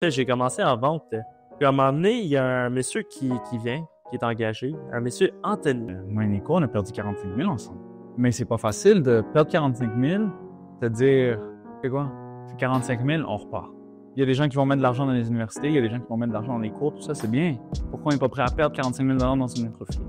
J'ai commencé en vente. Puis à un moment donné, il y a un monsieur qui vient, qui est engagé, un monsieur Anthony. Moi et Nico, on a perdu 45 000 ensemble. Mais c'est pas facile de perdre 45 000, de dire, c'est quoi? C'est 45 000, on repart. Il y a des gens qui vont mettre de l'argent dans les universités, il y a des gens qui vont mettre de l'argent dans les cours, tout ça, c'est bien. Pourquoi on n'est pas prêt à perdre 45 000 dans une entreprise?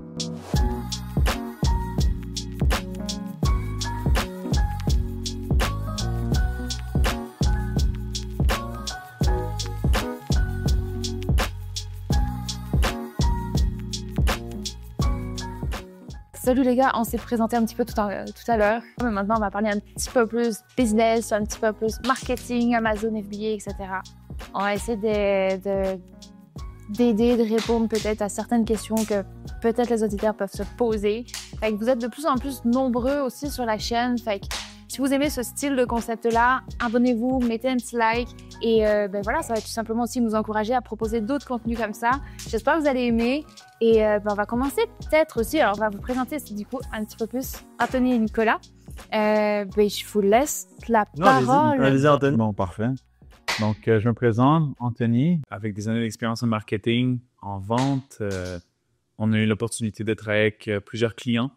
Salut les gars, on s'est présenté un petit peu tout à l'heure. Mais maintenant, on va parler un petit peu plus business, un petit peu plus marketing, Amazon, FBA, etc. On va essayer d'aider, de répondre peut-être à certaines questions que peut-être les auditeurs peuvent se poser. Fait que vous êtes de plus en plus nombreux aussi sur la chaîne. Fait que si vous aimez ce style de concept-là, abonnez-vous, mettez un petit like. Et voilà, ça va tout simplement aussi nous encourager à proposer d'autres contenus comme ça. J'espère que vous allez aimer. Et on va commencer peut-être aussi, alors on va vous présenter du coup un petit peu plus Anthony et Nicolas. Je vous laisse la parole. Allez-y, Anthony. Bon, parfait. Donc, je me présente, Anthony, avec des années d'expérience en marketing, en vente. On a eu l'opportunité de travailler avec plusieurs clients.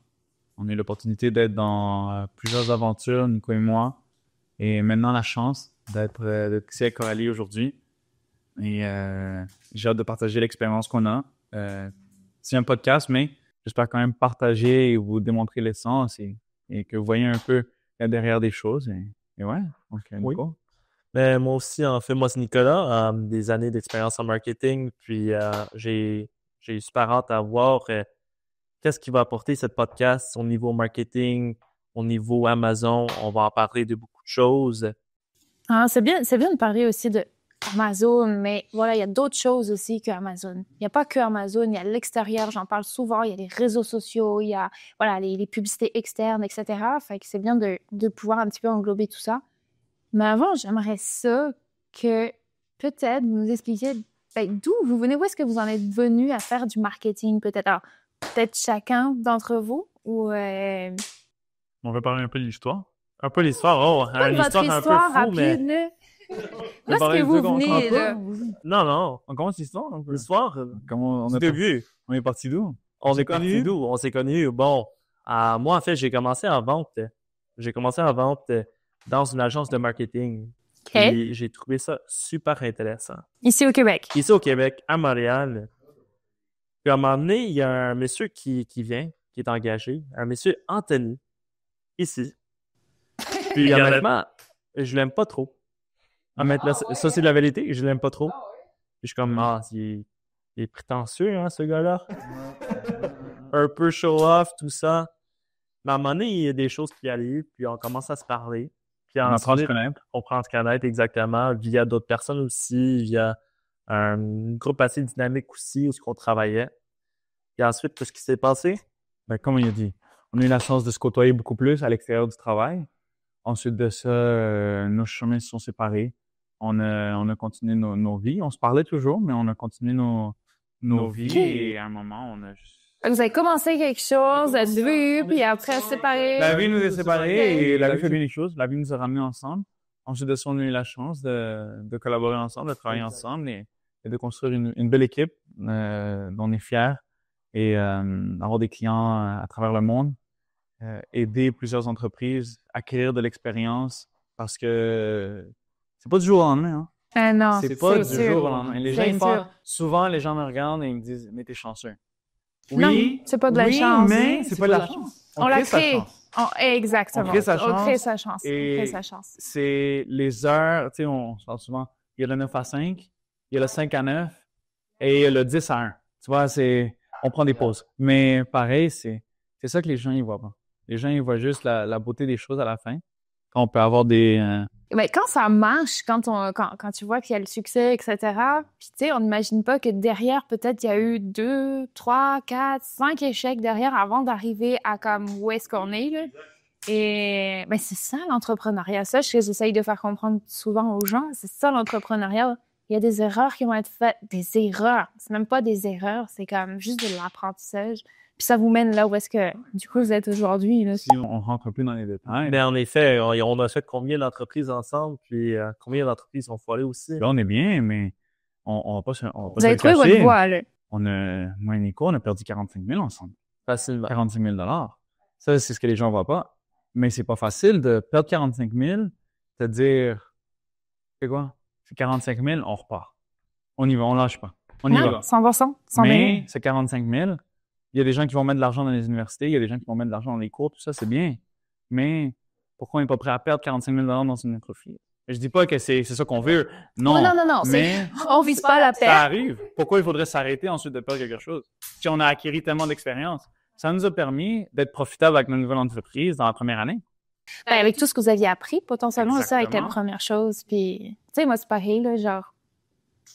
On a eu l'opportunité d'être dans plusieurs aventures, Nico et moi. Et maintenant, la chance d'être ici avec Coralie aujourd'hui. Et j'ai hâte de partager l'expérience qu'on a. C'est un podcast, mais j'espère quand même partager et vous démontrer l'essence et que vous voyez un peu derrière des choses. Et ouais, donc Nico. Oui. Ben, moi aussi, en fait, moi c'est Nicolas, des années d'expérience en marketing, puis j'ai super hâte à voir qu'est-ce qui va apporter ce podcast au niveau marketing, au niveau Amazon. On va en parler de beaucoup de choses. Ah, c'est bien de parler aussi de Amazon, mais voilà, il y a d'autres choses aussi que Amazon. Il n'y a pas que Amazon, il y a l'extérieur, j'en parle souvent, il y a les réseaux sociaux, il y a voilà, les publicités externes, etc. Fait que c'est bien de pouvoir un petit peu englober tout ça. Mais avant, j'aimerais ça que peut-être vous nous expliquiez d'où vous venez, où est-ce que vous en êtes venu à faire du marketing, peut-être. Alors, peut-être chacun d'entre vous ou On va parler un peu de l'histoire. Un peu l'histoire, une votre histoire un peu histoire fou, mais... rapide, là. Où est-ce que vous venez, là? Non. On commence l'histoire un peu. L'histoire, Comment du début. On est parti d'où? On s'est connus. Bon, moi, en fait, j'ai commencé en vente. J'ai commencé en vente dans une agence de marketing. OK. Et j'ai trouvé ça super intéressant. Ici au Québec. Ici au Québec, à Montréal. Puis à un moment donné, il y a un monsieur qui vient, qui est engagé, un monsieur Anthony, ici. Puis honnêtement, je l'aime pas trop. Honnêtement, ça c'est la vérité, je l'aime pas trop. Puis je suis comme, il est prétentieux, hein, ce gars-là. Un peu show-off, tout ça. Mais à un moment donné, il y a des choses qui arrivent, puis on commence à se parler. Puis On apprend à se connaître. On prend à se connaître exactement, via d'autres personnes aussi, via un groupe assez dynamique aussi, où on travaillait. Puis ensuite, tout ce qui s'est passé. Ben, comme il a dit, on a eu la chance de se côtoyer beaucoup plus à l'extérieur du travail. Ensuite de ça, nos chemins se sont séparés. On a continué nos vies. On se parlait toujours, mais on a continué nos vies. Et à un moment, on a juste... Vous avez commencé quelque chose, vous êtes vus, puis après séparés. La vie nous a séparés et la vie fait bien les choses. La vie nous a ramenés ensemble. Ensuite de ça, on a eu la chance de collaborer ensemble, de travailler ensemble et de construire une belle équipe dont on est fiers et avoir des clients à travers le monde. Aider plusieurs entreprises, acquérir de l'expérience parce que c'est pas du jour au lendemain. Hein? Non, c'est pas du sûr. jour au lendemain. Les gens, souvent, les gens me regardent et ils me disent « Mais t'es chanceux. » Oui, c'est pas de la chance. Mais c'est pas de la chance. On la crée. Exactement. On crée sa chance. On crée sa chance. Et c'est les heures, tu sais, on se parle souvent, il y a le 9 à 5, il y a le 5 à 9 et il y a le 10 à 1. Tu vois, on prend des pauses. Mais pareil, c'est ça que les gens, ils voient pas. Les gens, ils voient juste la beauté des choses à la fin. Quand on peut avoir des... Mais quand ça marche, quand tu vois qu'il y a le succès, etc., puis tu sais, on n'imagine pas que derrière, peut-être, il y a eu 2, 3, 4, 5 échecs derrière avant d'arriver à comme où est-ce qu'on est, là. Et c'est ça l'entrepreneuriat. Ça, j'essaye de faire comprendre souvent aux gens. C'est ça l'entrepreneuriat. Il y a des erreurs qui vont être faites. Des erreurs. C'est même pas des erreurs. C'est comme juste de l'apprentissage. Puis ça vous mène là où est-ce que, du coup, vous êtes aujourd'hui, là. Si on rentre plus dans les détails. Mais en effet, on a fait combien d'entreprises ensemble, puis combien d'entreprises ont foiré aussi. Là, on est bien, mais On va pas se Vous avez le trouvé cacher. votre voie, là. Moi et Nico, on a perdu 45 000 ensemble. Facilement. 45 000 Ça, c'est ce que les gens voient pas. Mais c'est pas facile de perdre 45 000, te dire, c'est quoi? C'est 45 000, on repart. On y va, on lâche pas. On y va. 100%. Mais c'est 45 000. Il y a des gens qui vont mettre de l'argent dans les universités, il y a des gens qui vont mettre de l'argent dans les cours, tout ça, c'est bien. Mais pourquoi on n'est pas prêt à perdre 45 000 dans une entreprise? Je dis pas que c'est ça qu'on veut. Non. Non. Mais On vise pas la ça perte. arrive. Pourquoi il faudrait s'arrêter ensuite de perdre quelque chose? Si on a acquis tellement d'expérience, ça nous a permis d'être profitable avec notre nouvelle entreprise dans la première année. Ben, avec tout ce que vous aviez appris, potentiellement aussi avec la Exactement. première chose. Puis, tu sais, moi, c'est pareil, là, genre,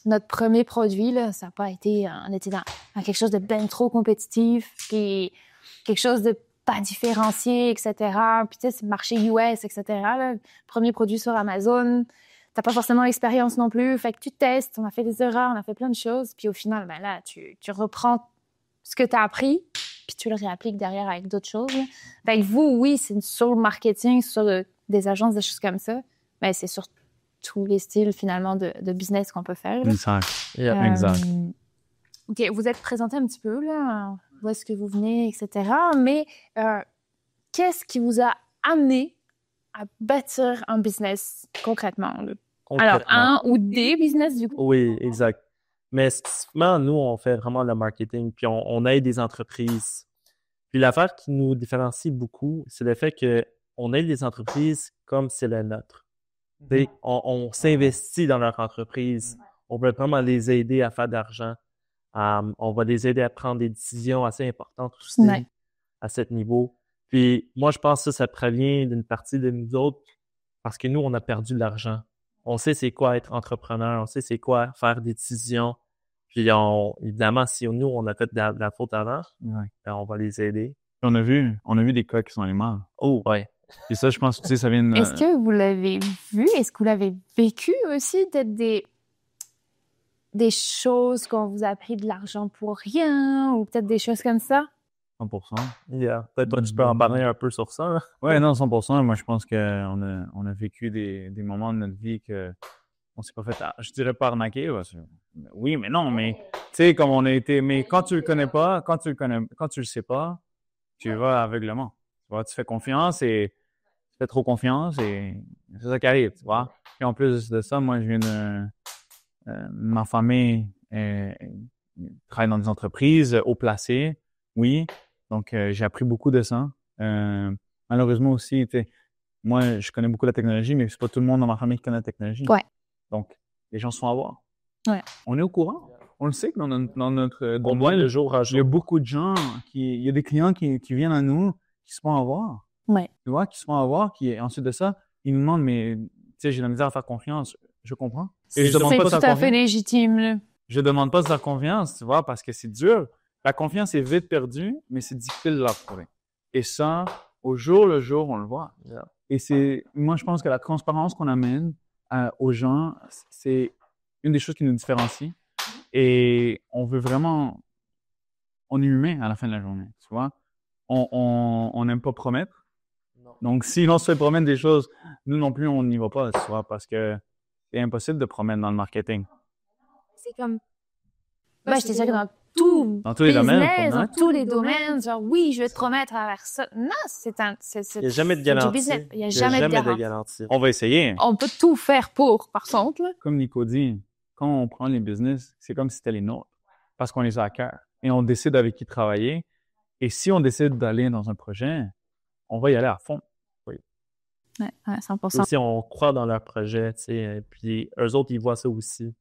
notre premier produit, là, ça n'a pas été, on était dans quelque chose de ben trop compétitif, puis quelque chose de pas différencié, etc. Puis, tu sais, c'est le marché US, etc. Là. Premier produit sur Amazon, t'as pas forcément l'expérience non plus. Fait que tu testes, on a fait des erreurs, on a fait plein de choses. Puis au final, ben là, tu reprends ce que tu as appris, puis tu le réappliques derrière avec d'autres choses. Là. Fait que vous, oui, c'est sur le marketing, sur des agences, des choses comme ça. Mais c'est sur tous les styles, finalement, de business qu'on peut faire. Là. Exact. Yeah. Exact. OK, vous êtes présenté un petit peu, là, où est-ce que vous venez, etc. Mais qu'est-ce qui vous a amené à bâtir un business concrètement? Là? Alors, un ou des business, du coup? Oui, exact. Mais spécifiquement, nous, on fait vraiment le marketing, puis on aide des entreprises. Puis l'affaire qui nous différencie beaucoup, c'est le fait qu'on aide les entreprises comme c'est la nôtre. On s'investit dans leur entreprise. On veut vraiment les aider à faire de l'argent. On va les aider à prendre des décisions assez importantes aussi à ce niveau. Puis moi, je pense que ça provient d'une partie de nous autres parce que nous, on a perdu de l'argent. On sait c'est quoi être entrepreneur, on sait c'est quoi faire des décisions. Puis évidemment, si nous, on a fait de la faute avant, ben, on va les aider. On a vu des cas qui sont allés mal. Oh, ouais. Et ça, je pense que ça vient de... Est-ce que vous l'avez vu? Est-ce que vous l'avez vécu aussi? Peut-être des choses qu'on vous a pris de l'argent pour rien ou peut-être des choses comme ça? 100%. Yeah. Peut-être toi, tu peux en parler un peu sur ça. Hein? Ouais, non, 100%. Moi, je pense qu'on a vécu des moments de notre vie que on s'est pas fait, je dirais pas arnaquer. Oui, mais non, mais tu sais, comme on a été, mais quand tu le connais pas, quand tu le sais pas, tu vas aveuglement. Tu vois, tu fais confiance et tu fais trop confiance et c'est ça qui arrive, tu vois. Et en plus de ça, moi, je viens ma famille travaille dans des entreprises haut placées, oui. Donc, j'ai appris beaucoup de ça. Malheureusement aussi, moi, je connais beaucoup la technologie, mais c'est pas tout le monde dans ma famille qui connaît la technologie. Ouais. Donc, les gens se font avoir. Ouais. On est au courant. On le sait que dans notre domaine, de jour à jour. Il y a beaucoup de gens, il y a des clients qui viennent à nous, qui se font avoir. Ouais. Tu vois, qui se font avoir, ensuite de ça, ils nous demandent, mais tu sais, j'ai de la misère à faire confiance. Je comprends. Et je demande pas de C'est faire tout à confiance. fait légitime, là. Je demande pas de faire confiance, tu vois, parce que c'est dur. La confiance est vite perdue, mais c'est difficile de la retrouver. Et ça, au jour le jour, on le voit. Yeah. Et moi, je pense que la transparence qu'on amène aux gens, c'est une des choses qui nous différencie. Et on veut vraiment, on est humain à la fin de la journée, tu vois. On n'aime pas promettre. Non. Donc, si l'on se fait promettre des choses, nous non plus, on n'y va pas, tu vois, parce que c'est impossible de promettre dans le marketing. C'est comme... Ben, je te dirais que dans tout Dans tous les domaines, business, dans tous les domaines, genre, oui, je vais te promettre à faire ça. Non, Il n'y a jamais de garantie. Il n'y a jamais de garantie. On va essayer. On peut tout faire pour, par contre. Là. Comme Nico dit, quand on prend les business, c'est comme si c'était les nôtres, parce qu'on les a à cœur. Et on décide avec qui travailler. Et si on décide d'aller dans un projet, on va y aller à fond. Oui, 100%. Aussi, on croit dans leur projet, tu sais, puis eux autres, ils voient ça aussi.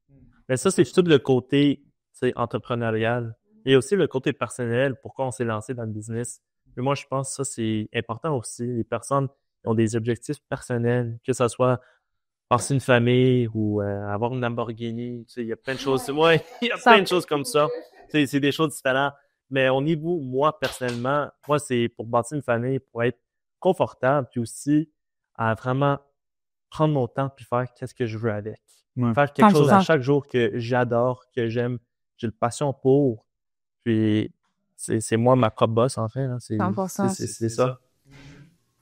Mais ça, c'est tout le côté, tu sais, entrepreneurial. Et aussi le côté personnel, pourquoi on s'est lancé dans le business. Mais moi, je pense que ça, c'est important aussi. Les personnes ont des objectifs personnels, que ce soit passer une famille ou avoir une Lamborghini. Tu sais, il y a plein de choses. Ouais, il y a plein de choses comme ça. Tu sais, c'est des choses différentes. Mais au niveau, moi, personnellement, moi, c'est pour bâtir une famille, pour être confortable, puis aussi à vraiment prendre mon temps puis faire qu'est-ce que je veux avec. Ouais. Faire quelque chose à chaque jour que j'adore, que j'aime, j'ai le passion pour. Puis c'est moi ma propre boss, en fait. Là. C'est 100%. ça.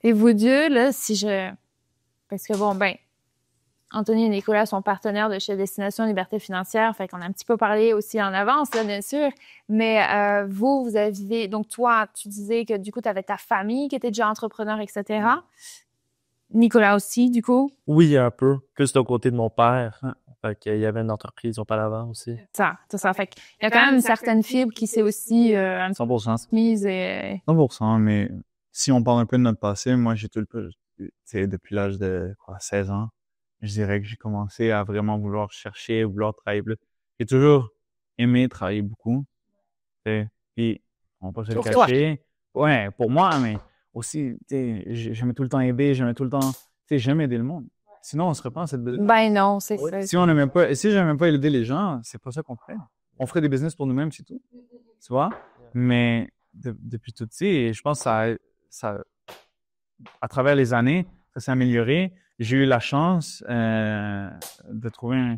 Et vous deux, là, si je... Parce que bon, ben, Anthony et Nicolas sont partenaires de chez Destination Liberté Financière, fait qu'on a un petit peu parlé aussi en avance, là, bien sûr. Mais vous avez... Donc, toi, tu disais que, du coup, tu avais ta famille qui était déjà entrepreneur, etc. Nicolas aussi, du coup? Oui, un peu. Plus du côté de mon père. Fait qu'il y avait une entreprise auparavant aussi. C'est ça. Fait qu'il y a quand même une certaine fibre qui s'est aussi 100%. mise et... 100%, mais si on parle un peu de notre passé, moi, j'ai tout le peu, tu sais, depuis l'âge de 16 ans, je dirais que j'ai commencé à vraiment vouloir chercher, vouloir travailler plus. J'ai toujours aimé travailler beaucoup, tu sais, puis on peut pas se le cacher. Ouais, pour moi, mais aussi, tu sais, j'aimais tout le temps aider, j'aimais tout le temps, tu sais, j'aime aider le monde. Sinon, on serait pas dans cette business. Ben non, c'est ça. Si on n'aimait pas, si j'aimais pas aider les gens, c'est pas ça qu'on ferait. On ferait des business pour nous-mêmes, c'est tout. Tu vois? Mais depuis tout petit, je pense que ça, à travers les années, ça s'est amélioré. J'ai eu la chance de trouver un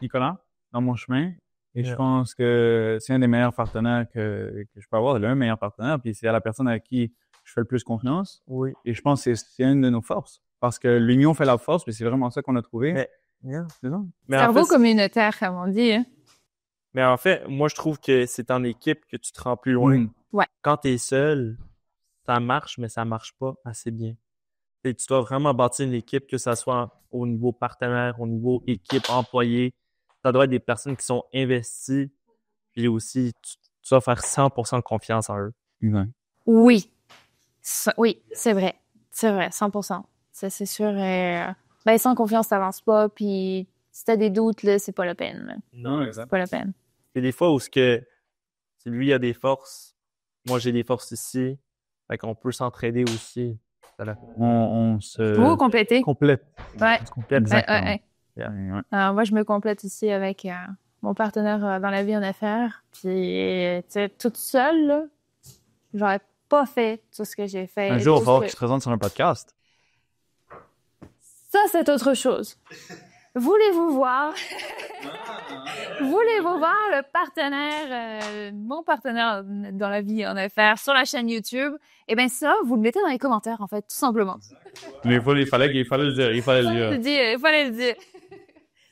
Nicolas dans mon chemin. Et je pense que c'est un des meilleurs partenaires que je peux avoir, le meilleur partenaire. Puis c'est la personne à qui je fais le plus confiance. Oui. Et je pense que c'est une de nos forces. Parce que l'union fait la force, puis c'est vraiment ça qu'on a trouvé. C'est ça. Cerveau communautaire, comme on dit. Hein? Mais en fait, moi, je trouve que c'est en équipe que tu te rends plus loin. Ouais. Quand tu es seul, ça marche, mais ça marche pas assez bien. Et tu dois vraiment bâtir une équipe, que ça soit au niveau partenaire, au niveau équipe, employé. Ça doit être des personnes qui sont investies. Puis aussi, tu dois faire 100% confiance en eux. Oui. Oui, c'est vrai. C'est vrai, 100%. Ça, c'est sûr. Ben, sans confiance, t'avances pas. Puis si t'as des doutes, là, c'est pas la peine. Là. Non, exact. C'est pas la peine. Et des fois où si lui a des forces, moi j'ai des forces ici. Fait qu'on peut s'entraider aussi. On se Vous complétez. complète. Ouais. On se complète. Exactement. Ouais. Alors, moi, je me complète aussi avec mon partenaire dans la vie en affaires. Puis, tu sais, toute seule, là, j'aurais pas fait tout ce que j'ai fait. Un jour, il va falloir qu'il se présente sur un podcast. Ça, c'est autre chose. Voulez-vous voir le partenaire, mon partenaire dans la vie en affaires sur la chaîne YouTube? Eh bien, ça, vous le mettez dans les commentaires, en fait, tout simplement. Mais il fallait le dire. Il fallait le dire.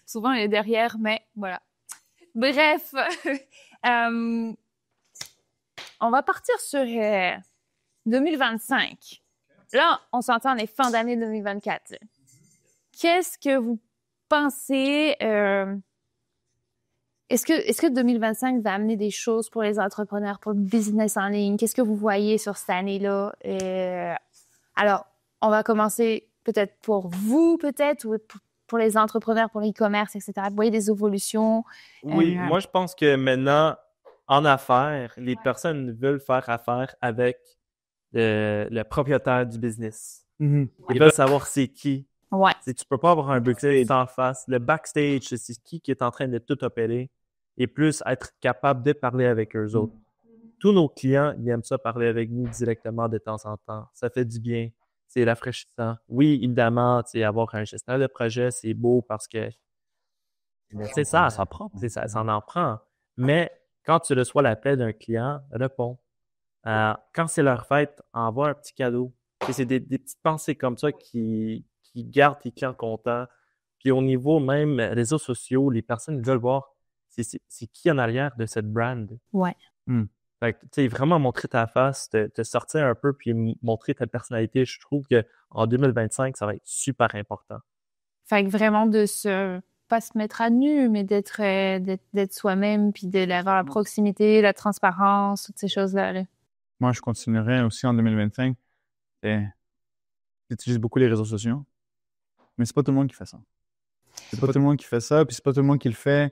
Souvent, il est derrière, mais voilà. Bref, on va partir sur 2025. Là, on s'entend, on est fin d'année 2024. Qu'est-ce que vous pensez? Est-ce que 2025 va amener des choses pour les entrepreneurs, pour le business en ligne? Qu'est-ce que vous voyez sur cette année-là? Alors, on va commencer peut-être pour vous, peut-être, ou pour les entrepreneurs, pour l'e-commerce, etc. Vous voyez des évolutions? Oui, moi, je pense que maintenant, en affaires, les personnes veulent faire affaire avec le propriétaire du business. Ils veulent savoir c'est qui. Ouais. Tu peux pas avoir un backstage en face. Le backstage, c'est qui est en train de tout opérer et plus être capable de parler avec eux autres. Tous nos clients, ils aiment ça parler avec nous directement de temps en temps. Ça fait du bien. C'est rafraîchissant. Oui, évidemment, avoir un gestionnaire de projet, c'est beau parce que c'est ça prend. Ça en prend. Mais quand tu reçois l'appel d'un client, réponds. Quand c'est leur fête, envoie un petit cadeau. C'est des petites pensées comme ça qui gardent tes clients contents. Puis au niveau même réseaux sociaux, les personnes veulent voir c'est qui en arrière de cette brand. Ouais. Fait que, tu sais, vraiment montrer ta face, te sortir un peu puis montrer ta personnalité. Je trouve qu'en 2025, ça va être super important. Fait que vraiment pas se mettre à nu, mais d'être soi-même puis d'avoir la proximité, la transparence, toutes ces choses-là. Là. Moi, je continuerai aussi en 2025. J'utilise beaucoup les réseaux sociaux, mais c'est pas tout le monde qui fait ça. C'est pas tout le monde qui fait ça, puis c'est pas tout le monde qui le fait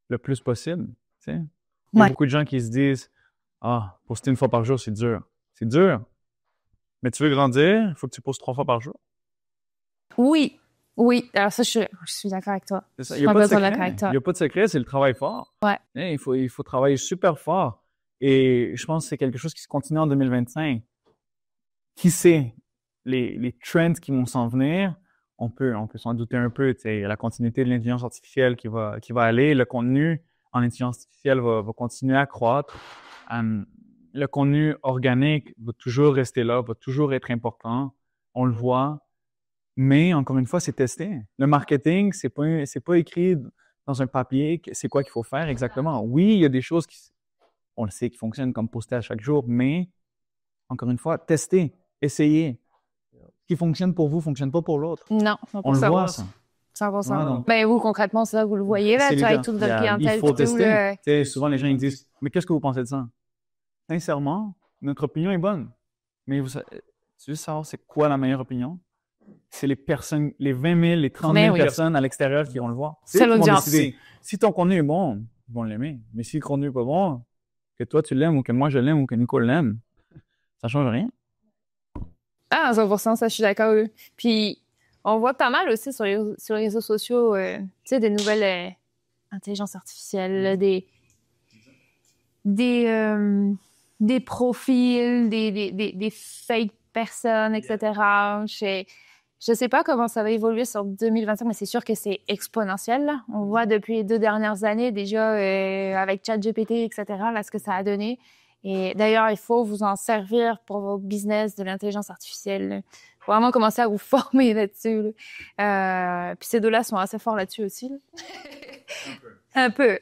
le plus possible. Tu sais? Il y a beaucoup de gens qui se disent « poster une fois par jour, c'est dur. » C'est dur. Mais tu veux grandir, il faut que tu postes 3 fois par jour. Oui. Alors ça, je suis d'accord avec toi. C'est ça. Il n'y a pas de secret. Il n'y a pas de secret, c'est le travail fort. Ouais. Il faut travailler super fort. Et je pense que c'est quelque chose qui se continue en 2025. Qui sait? Les trends qui vont s'en venir, on peut s'en douter un peu. La continuité de l'intelligence artificielle qui va aller, le contenu en intelligence artificielle va continuer à croître. Le contenu organique va toujours rester là, va toujours être important. On le voit. Mais encore une fois, c'est testé. Le marketing, c'est pas écrit dans un papier c'est quoi qu'il faut faire exactement. Oui, il y a des choses on le sait, qui fonctionnent comme poster à chaque jour, mais encore une fois, testez, essayez. Ce qui fonctionne pour vous fonctionne pas pour l'autre. Non, on le voit, ça. 100%. Ouais, donc, Ben, vous, concrètement, ça, vous le voyez, là, tu as toute votre clientèle. Il faut tester. Tu sais, souvent, les gens ils disent « Mais qu'est-ce que vous pensez de ça? » Sincèrement, notre opinion est bonne. Mais tu veux savoir c'est quoi la meilleure opinion? C'est les personnes, les 20 000, les 30 000 personnes à l'extérieur qui vont le voir. C'est l'audience. Si ton contenu est bon, ils vont l'aimer. Mais si le contenu n'est pas bon, que toi tu l'aimes ou que moi je l'aime ou que Nico l'aime, ça change rien. Ah, 100%, ça, je suis d'accord. Puis, on voit pas mal aussi sur les réseaux sociaux, tu sais, des nouvelles intelligences artificielles, des profils, des fake personnes, etc. Je sais pas comment ça va évoluer sur 2025, mais c'est sûr que c'est exponentiel, là. On voit depuis les 2 dernières années, déjà, avec ChatGPT, etc., là, ce que ça a donné. Et d'ailleurs, il faut vous en servir pour vos business de l'intelligence artificielle. Il faut vraiment commencer à vous former là-dessus. Puis ces deux-là sont assez forts là-dessus aussi. Là. Un peu.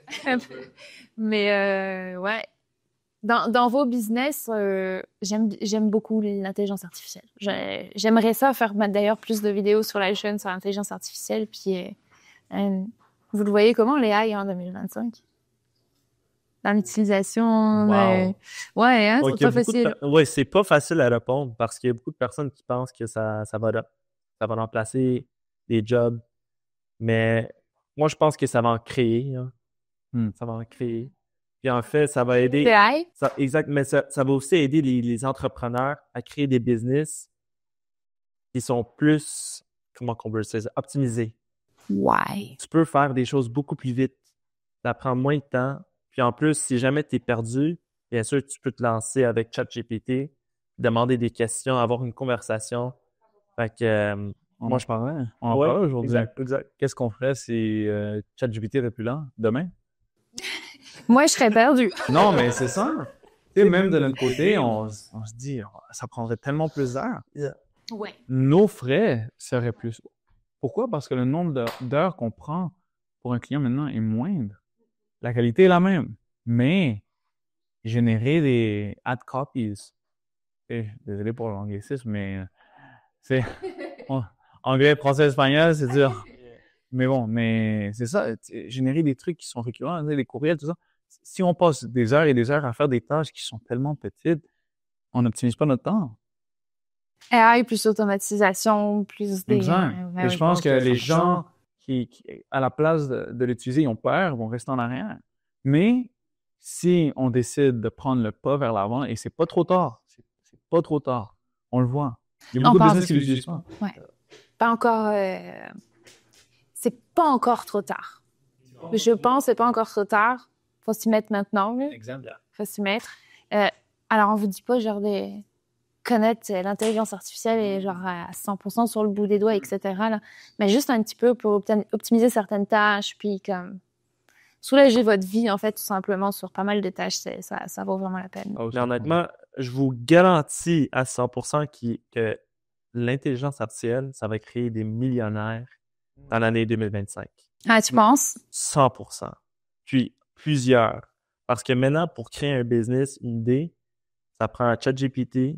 Mais ouais. Dans vos business, j'aime beaucoup l'intelligence artificielle. J'aimerais ça faire d'ailleurs plus de vidéos sur la chaîne sur l'intelligence artificielle. Puis vous le voyez comment, les AI en 2025? Dans l'utilisation. Wow. Ouais, hein, c'est pas facile. Oui, c'est pas facile à répondre parce qu'il y a beaucoup de personnes qui pensent que ça va remplacer des jobs. Mais moi, je pense que ça va en créer. Hein. Ça va en créer. Puis en fait, ça va aider. Exact, mais ça va aussi aider les entrepreneurs à créer des business qui sont plus, comment on peut dire, optimisés. Ouais. Tu peux faire des choses beaucoup plus vite. Ça prend moins de temps. Puis en plus, si jamais tu es perdu, bien sûr, tu peux te lancer avec ChatGPT, demander des questions, avoir une conversation. Fait que moi, je parlais. On en parle aujourd'hui. Exact. Qu'est-ce qu'on ferait si ChatGPT était plus lent demain? Moi, je serais perdu. Non, mais c'est ça. Tu sais, même de notre côté, on se dit, ça prendrait tellement plus d'heures. Yeah. Ouais. Nos frais seraient plus. Pourquoi? Parce que le nombre d'heures qu'on prend pour un client maintenant est moindre. La qualité est la même, mais générer des ad copies. Désolé pour l'anglicisme, mais c'est anglais, français, espagnol, c'est dur. Mais bon, mais c'est ça, générer des trucs qui sont récurrents, des courriels, tout ça. Si on passe des heures et des heures à faire des tâches qui sont tellement petites, on n'optimise pas notre temps. AI plus automatisation, plus des... Exact. Et je pense que les gens qui à la place de l'utiliser, ils ont peur, vont rester en arrière. Mais si on décide de prendre le pas vers l'avant, et c'est pas trop tard, c'est pas trop tard, on le voit. Il y a beaucoup de business qui l'utilisent pas. Ouais. Pas encore... C'est pas encore trop tard. Je pense que c'est pas encore trop tard. Faut s'y mettre maintenant. Exemple. Faut s'y mettre. Alors, on vous dit pas genre de connaître l'intelligence artificielle et genre à 100% sur le bout des doigts, etc. Là. Mais juste un petit peu pour optimiser certaines tâches, puis comme soulager votre vie, en fait, tout simplement, sur pas mal de tâches. Ça vaut vraiment la peine. Mais honnêtement, je vous garantis à 100% que l'intelligence artificielle, ça va créer des millionnaires dans l'année 2025. Ah, tu penses? 100%. Puis, plusieurs. Parce que maintenant, pour créer un business, une idée, ça prend un ChatGPT.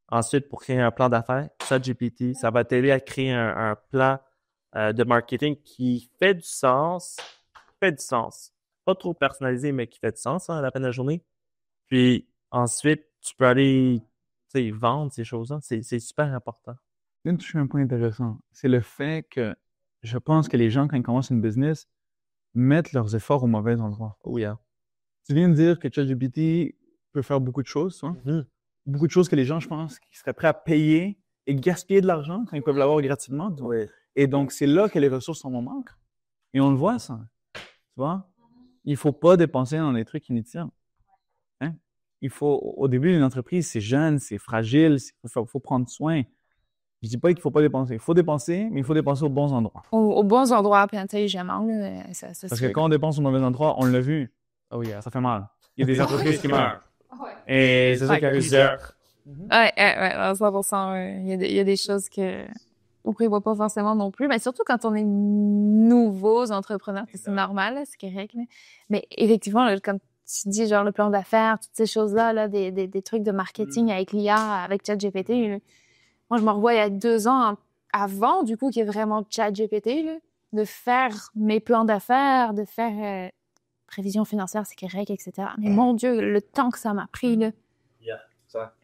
Ensuite, pour créer un plan d'affaires, ChatGPT, ça va t'aider à créer un plan de marketing qui fait du sens. Pas trop personnalisé, mais qui fait du sens à la fin de la journée. Puis, ensuite, tu peux aller vendre ces choses-là. C'est super important. Tu viens de toucher un point intéressant. C'est le fait que je pense que les gens, quand ils commencent une business, mettent leurs efforts au mauvais endroit. Oh yeah. Tu viens de dire que ChatGPT peut faire beaucoup de choses, toi. Mm-hmm. Beaucoup de choses que les gens, je pense, qui seraient prêts à payer et gaspiller de l'argent quand ils peuvent l'avoir gratuitement. Oui. Et donc, c'est là que les ressources sont en manque. Et on le voit, ça. Tu vois? Il faut pas dépenser dans des trucs inutiles. Hein? Au début d'une entreprise, c'est jeune, c'est fragile, faut prendre soin. Je dis pas qu'il faut pas dépenser. Il faut dépenser, mais il faut dépenser aux bons endroits. Aux bons endroits, puis intelligemment. Là, parce que quand on dépense au mauvais endroit, on l'a vu. Oh yeah, ça fait mal. Il y a des entreprises qui meurent. Et c'est ça qui arrive. Ouais, 100%. Il y a des choses que on prévoit pas forcément non plus. Mais surtout quand on est nouveaux entrepreneurs, c'est normal, là, c'est correct. Là. Mais effectivement, là, comme tu dis, genre le plan d'affaires, toutes ces choses-là, là, des trucs de marketing avec l'IA, avec ChatGPT. Là. Moi, je me revois il y a 2 ans avant, du coup, qu'il y ait vraiment ChatGPT, là, de faire mes plans d'affaires, de faire prévision financière, c'est correct, etc. Mais mon Dieu, le temps que ça m'a pris, là.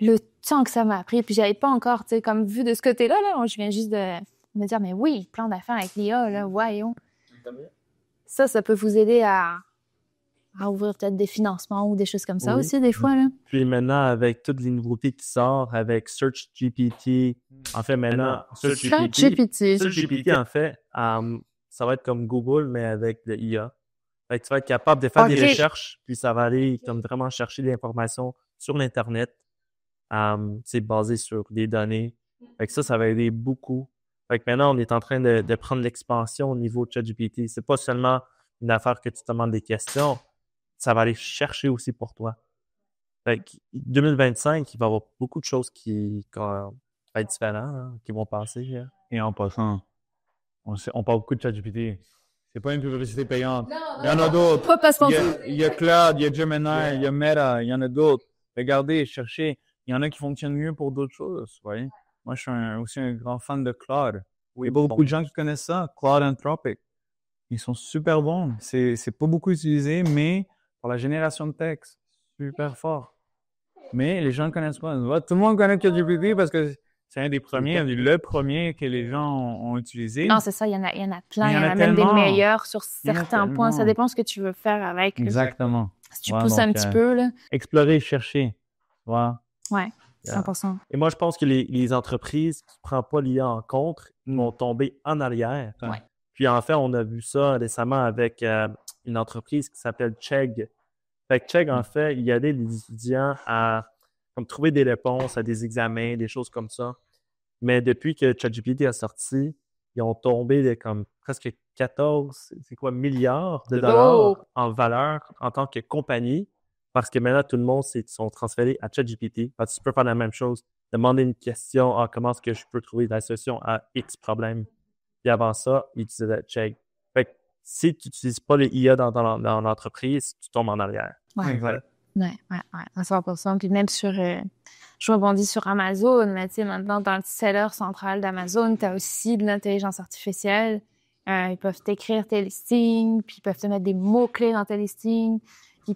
Le temps que ça m'a pris, puis j'avais pas encore, tu sais, comme vu de ce côté-là, là, je viens juste de me dire, mais oui, plan d'affaires avec l'IA, là, voyons. Ça peut vous aider à ouvrir peut-être des financements ou des choses comme ça aussi, des fois, là. Puis maintenant, avec toutes les nouveautés qui sortent, avec SearchGPT, en fait, maintenant, SearchGPT, en fait, ça va être comme Google, mais avec le IA. Fait que tu vas être capable de faire des recherches, puis ça va aller comme vraiment chercher des informations sur l'Internet. C'est basé sur des données. Fait que ça va aider beaucoup. Fait que maintenant, on est en train de prendre l'expansion au niveau de ChatGPT. C'est pas seulement une affaire que tu te demandes des questions, ça va aller chercher aussi pour toi. Fait que 2025, il va y avoir beaucoup de choses qui vont être différentes, hein, qui vont passer. Hein. Et en passant, on parle beaucoup de ChatGPT. C'est pas une publicité payante. Il y en a d'autres. Pas parce qu'on Il y a Cloud, il y a Gemini, il y a Meta, il y en a d'autres. Regardez, cherchez. Il y en a qui fonctionnent mieux pour d'autres choses, vous voyez. Moi, je suis aussi un grand fan de Claude. Il y a beaucoup de gens qui connaissent ça, Claude Anthropic. Ils sont super bons. C'est pas beaucoup utilisé, mais pour la génération de texte, super fort. Mais les gens ne connaissent pas. Tout le monde connaît ChatGPT parce que c'est un des premiers, le premier que les gens ont utilisé. Non, c'est ça, il y en a plein. Il y en a même des meilleurs sur certains points. Ça dépend ce que tu veux faire avec. Exactement. Si tu pousses un petit peu, là. Explorer, chercher. Voilà. Ouais, 100%. Et moi, je pense que les entreprises qui ne prennent pas l'IA en compte vont tomber en arrière. Ouais. Puis en fait, on a vu ça récemment avec une entreprise qui s'appelle Chegg. Fait que Chegg, en fait, il aidait les étudiants à comme, trouver des réponses à des examens, des choses comme ça. Mais depuis que ChatGPT a sorti, ils ont tombé de comme presque 14 milliards de dollars en valeur en tant que compagnie. Parce que maintenant, tout le monde sont transférés à ChatGPT. Parce que tu peux faire la même chose. Demander une question, comment est-ce que je peux trouver la solution à X problème. Puis avant ça, ils utilisaient Chegg. Fait que si tu n'utilises pas les IA dans l'entreprise, tu tombes en arrière. Ouais. Exact. Ouais, à 100%. Puis même sur, je rebondis sur Amazon, mais tu sais, maintenant, dans le seller central d'Amazon, tu as aussi de l'intelligence artificielle. Ils peuvent t'écrire tes listings, puis ils peuvent te mettre des mots-clés dans tes listings. Tu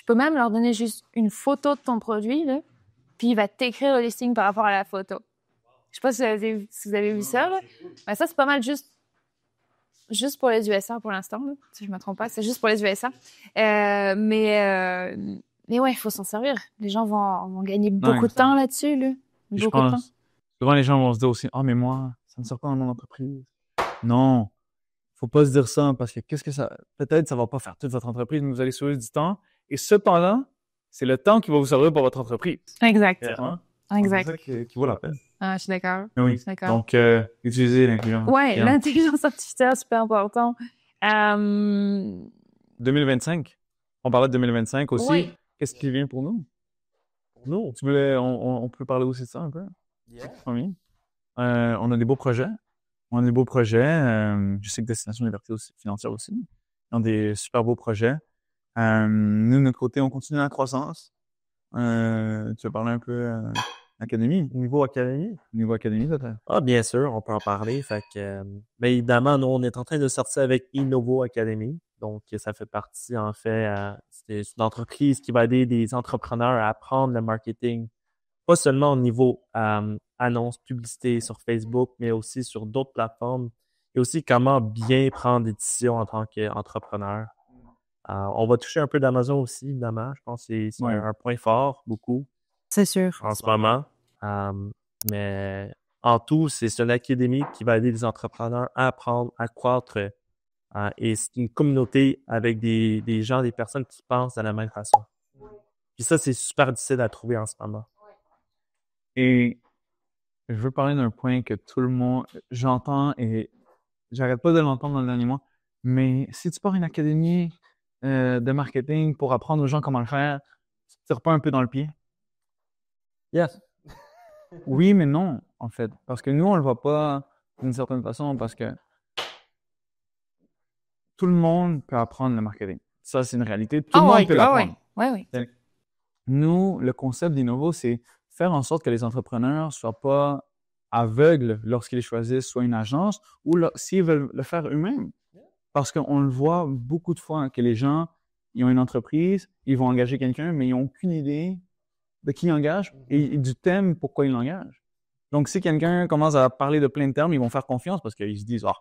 peux même leur donner juste une photo de ton produit, là, puis il va t'écrire le listing par rapport à la photo. Je sais pas si vous avez vu ça, là. Mais ça, c'est pas mal juste pour les USA pour l'instant, là, si je me trompe pas. C'est juste pour les USA. Mais ouais, il faut s'en servir. Les gens vont gagner beaucoup de temps là-dessus, là. Beaucoup de temps. Souvent, les gens vont se dire aussi, mais moi, ça ne sort pas dans mon entreprise. Non. Faut pas se dire ça parce que peut-être ça va pas faire toute votre entreprise, mais vous allez sauver du temps. Et ce temps-là, c'est le temps qui va vous servir pour votre entreprise. Exact. C'est ça qui vaut la peine. Ah, je suis d'accord. Oui. Je suis d'accord. Donc, utilisez l'intelligence. Ouais, l'intelligence artificielle, super important. 2025. On parlait de 2025 aussi. Oui. Qu'est-ce qui vient pour nous? Pour nous? On peut parler aussi de ça un peu? On a des beaux projets. Je sais que Destination Liberté Financière aussi. Ils ont des super beaux projets. Nous, de notre côté, on continue la croissance. Tu veux parler un peu académie? Niveau académie? Niveau académie, peut-être? Ah, bien sûr, on peut en parler. Fait que, mais évidemment, nous, on est en train de sortir avec Innovo Academy. Donc, ça fait partie, en fait, c'est une entreprise qui va aider des entrepreneurs à apprendre le marketing, pas seulement au niveau annonce, publicité sur Facebook, mais aussi sur d'autres plateformes. Et aussi comment bien prendre des décisions en tant qu'entrepreneur. On va toucher un peu d'Amazon aussi, évidemment. Je pense que c'est un point fort, beaucoup. C'est sûr. En ce moment. Mais en tout, c'est une académie qui va aider les entrepreneurs à apprendre, à croître. Et c'est une communauté avec des gens, des personnes qui pensent de la même façon. Puis ça, c'est super difficile à trouver en ce moment. Et je veux parler d'un point que tout le monde, j'entends et j'arrête pas de l'entendre dans le dernier mois, mais si tu pars une académie de marketing pour apprendre aux gens comment le faire, tu te tires pas un peu dans le pied? Yes. Oui, mais non, en fait. Parce que nous, on le voit pas d'une certaine façon parce que tout le monde peut apprendre le marketing. Ça, c'est une réalité. Tout le monde peut l'apprendre. Oui. Nous, le concept d'Innovo, c'est faire en sorte que les entrepreneurs ne soient pas aveugles lorsqu'ils choisissent soit une agence ou s'ils veulent le faire eux-mêmes. Parce qu'on le voit beaucoup de fois que les gens, ils ont une entreprise, ils vont engager quelqu'un, mais ils n'ont aucune idée de qui ils engagent et du thème pourquoi ils l'engagent. Donc, si quelqu'un commence à parler de plein de termes, ils vont faire confiance parce qu'ils se disent « Ah,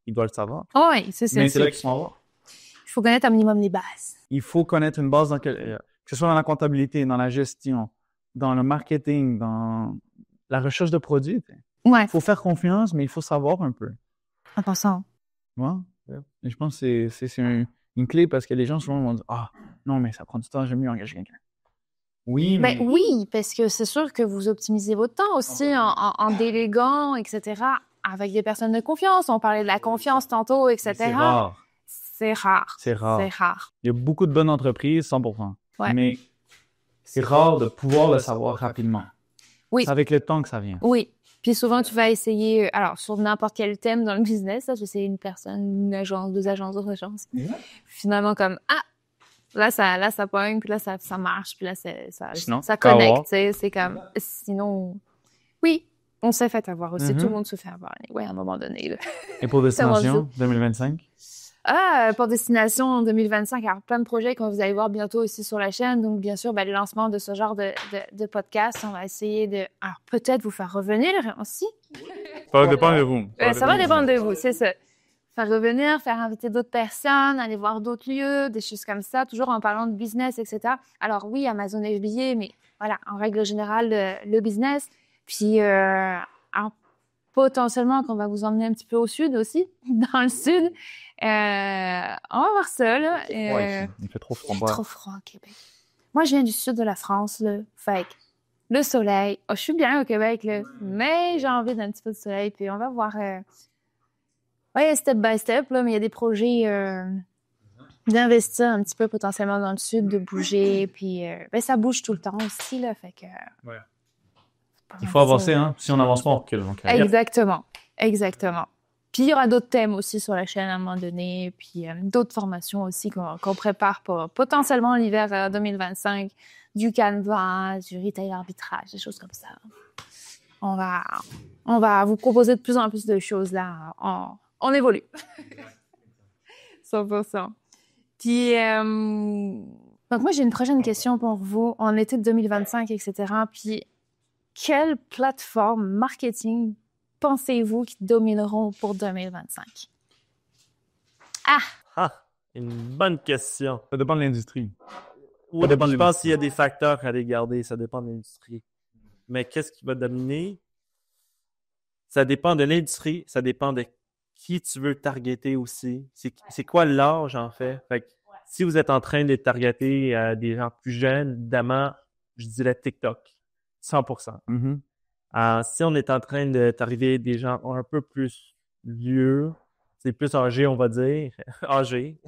il doit le savoir. » Oui, c'est ça. Mais c'est là qu'ils sont voir. Il faut connaître un minimum les bases. Il faut connaître une base que ce soit dans la comptabilité, dans la gestion, dans le marketing, dans la recherche de produits. Ouais. Il faut faire confiance, mais il faut savoir un peu. En passant. Ouais. Et je pense que c'est une clé parce que les gens souvent vont dire « Ah, non, mais ça prend du temps, j'aime mieux engager quelqu'un. » Oui, mais... Ben oui, parce que c'est sûr que vous optimisez votre temps aussi en déléguant, etc., avec des personnes de confiance. On parlait de la confiance tantôt, etc. C'est rare. C'est rare. C'est rare. C'est rare. Il y a beaucoup de bonnes entreprises, 100%. Ouais. Mais c'est rare de pouvoir le savoir rapidement. Oui. C'est avec le temps que ça vient. Oui. Puis souvent, tu vas essayer, alors sur n'importe quel thème dans le business, tu vas essayer une personne, une agence, deux agences, autre agence. Finalement, comme, là, ça pogne, puis là, ça marche, puis là, ça connecte, tu sais. C'est comme, sinon, oui, on s'est fait avoir aussi. Tout le monde se fait avoir. Oui, à un moment donné. Là. Et pour Destination 2025? Pour Destination en 2025, alors plein de projets que vous allez voir bientôt aussi sur la chaîne. Donc, bien sûr, le lancement de ce genre de podcast, on va essayer de, alors peut-être vous faire revenir aussi. Ça va dépendre de vous. Ça va dépendre de vous, c'est ça. Faire revenir, faire inviter d'autres personnes, aller voir d'autres lieux, des choses comme ça, toujours en parlant de business, etc. Alors oui, Amazon FBA, mais voilà, en règle générale, le business. Puis, potentiellement qu'on va vous emmener un petit peu au sud aussi, dans le sud. On va voir ça, là. Il fait trop froid. Il fait trop froid au Québec. Moi, je viens du sud de la France, là. Fait que le soleil. Je suis bien au Québec, là. Mais j'ai envie d'un petit peu de soleil. Puis on va voir... step by step, là. Mais il y a des projets d'investir un petit peu potentiellement dans le sud, de bouger. Puis ça bouge tout le temps aussi, là. Fait que... Il faut avancer, hein. Si on n'avance pas, on recule. Donc, Exactement. Puis, il y aura d'autres thèmes aussi sur la chaîne à un moment donné, puis d'autres formations aussi qu'on prépare pour potentiellement l'hiver 2025, du Canva, du retail arbitrage, des choses comme ça. On va vous proposer de plus en plus de choses là. On évolue. 100%. Puis, donc moi, j'ai une prochaine question pour vous. En été 2025, etc. Puis, quelle plateforme marketing pensez-vous qui domineront pour 2025? Une bonne question. ça dépend de l'industrie. Oui, je pense qu'il y a des facteurs à regarder. Ça dépend de l'industrie. Mais qu'est-ce qui va dominer? Ça dépend de l'industrie. Ça dépend de qui tu veux targeter aussi. C'est quoi l'âge, en fait? Fait que si vous êtes en train de targeter des gens plus jeunes, évidemment, je dirais TikTok. 100%. Si on est en train de targeter des gens un peu plus vieux, c'est plus âgé, on va dire. Âgé.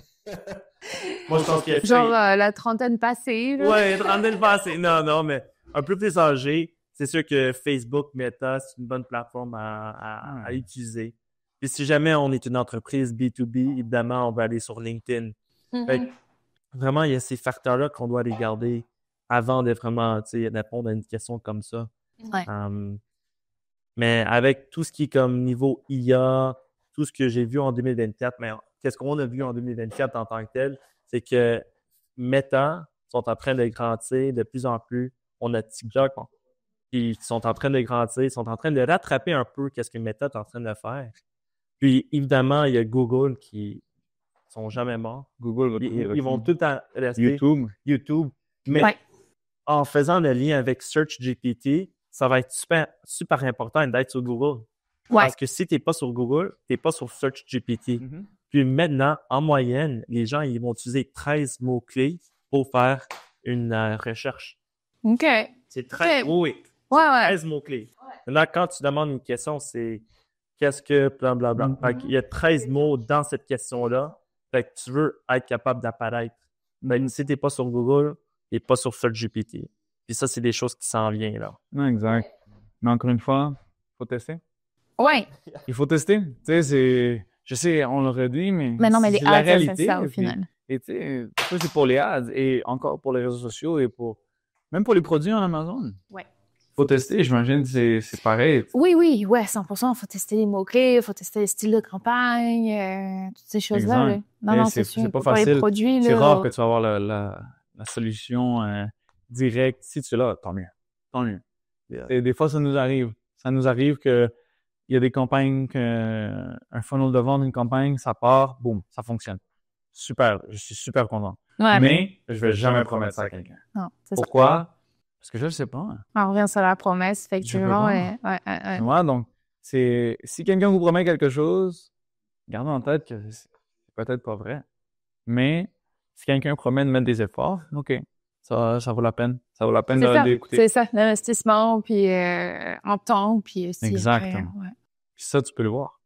Moi, je pense que... Genre la trentaine passée. Là. Ouais, trentaine passée. Non, mais un peu plus âgé. C'est sûr que Facebook, Meta, c'est une bonne plateforme à utiliser. Puis si jamais on est une entreprise B2B, évidemment, on va aller sur LinkedIn. Fait que, vraiment, il y a ces facteurs-là qu'on doit regarder avant de vraiment répondre à une question comme ça. Ouais. Mais avec tout ce qui est comme niveau IA, tout ce que j'ai vu en 2024, mais qu'est-ce qu'on a vu en 2024 en tant que tel, c'est que Meta sont en train de grandir de plus en plus. On a TikTok, qui sont en train de grandir, sont en train de rattraper un peu qu'est-ce que Meta est en train de faire. Puis évidemment, il y a Google qui sont jamais morts. Google, ils vont tout le temps rester. YouTube. Mais en faisant le lien avec SearchGPT, ça va être super important d'être sur Google. Ouais. Parce que si tu n'es pas sur Google, tu n'es pas sur SearchGPT. Puis maintenant, en moyenne, les gens ils vont utiliser 13 mots-clés pour faire une recherche. OK. C'est très... Oui. 13 mots-clés. Maintenant, quand tu demandes une question, c'est qu'est-ce que blablabla. Il y a 13 mots dans cette question-là. Fait que tu veux être capable d'apparaître. Si tu n'es pas sur Google, tu n'es pas sur SearchGPT. Puis ça, c'est des choses qui s'en viennent là. Non, exact. Mais encore une fois, il faut tester. Ouais. Il faut tester. Tu sais, je sais, on l'aurait dit, mais Mais non, mais les c'est la ads, ça réalité. fait ça au Et puis- final. Et tu sais, ça, c'est pour les ads et encore pour les réseaux sociaux et même pour les produits en Amazon. Ouais. Faut tester, j'imagine, c'est pareil. Oui, ouais, 100%. Il faut tester les mots-clés, il faut tester les styles de campagne, toutes ces choses-là. Exact. Là. Et Non, c'est c'est sûr. pas Pour les facile. produits, C'est là, rare que tu vas avoir la solution directe. Si tu l'as, tant mieux. Tant mieux. Yeah. Et des fois, ça nous arrive. Ça nous arrive que il y a des campagnes, un funnel de vente, une campagne, ça part, boum, ça fonctionne. Super, je suis super content. Ouais, Mais je vais jamais promettre ça à quelqu'un. non, c'est ça. Pourquoi? Parce que je le sais pas. On revient sur la promesse, effectivement. Je Ouais, ouais. Moi, donc, si quelqu'un vous promet quelque chose, gardez en tête que c'est peut-être pas vrai. Mais si quelqu'un promet de mettre des efforts, OK, ça vaut la peine. Ça vaut la peine d'écouter. C'est ça, l'investissement, puis en temps, puis aussi. Exactement. Après, ouais. Puis ça, tu peux le voir.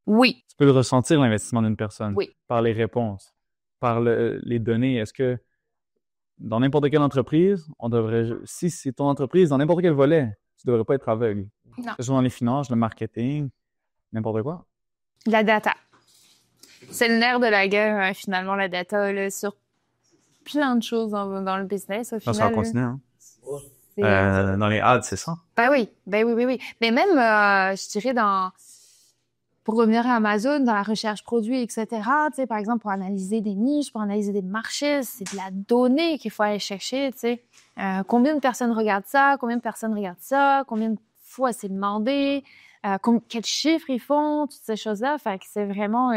Oui, Tu peux le ressentir, l'investissement d'une personne. Oui. Par les réponses, par les données. Est-ce que dans n'importe quelle entreprise, si c'est ton entreprise, dans n'importe quel volet, tu devrais pas être aveugle. Non. Que ce soit dans les finances, le marketing, n'importe quoi. la data. C'est le nerf de la guerre, hein, finalement, la data, là, sur plein de choses dans le business, au final. Ça va là. continuer, hein? C'est, Dans les ads, c'est ça. Ben oui. Mais même, je dirais, pour revenir à Amazon, dans la recherche produit, etc., tu sais, par exemple, pour analyser des niches, pour analyser des marchés, c'est de la donnée qu'il faut aller chercher, tu sais. Combien de personnes regardent ça? Combien de personnes regardent ça? Combien de fois c'est demandé? Quels chiffres ils font? Toutes ces choses-là. Fait que c'est vraiment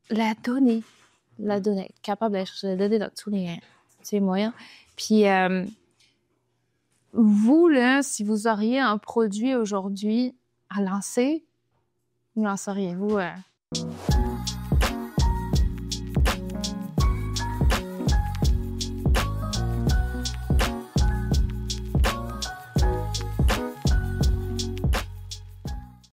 la donnée. La donnée. Capable d'aller chercher la donnée dans tous les moyens. Puis, vous, là, si vous auriez un produit aujourd'hui à lancer, vous lanceriez-vous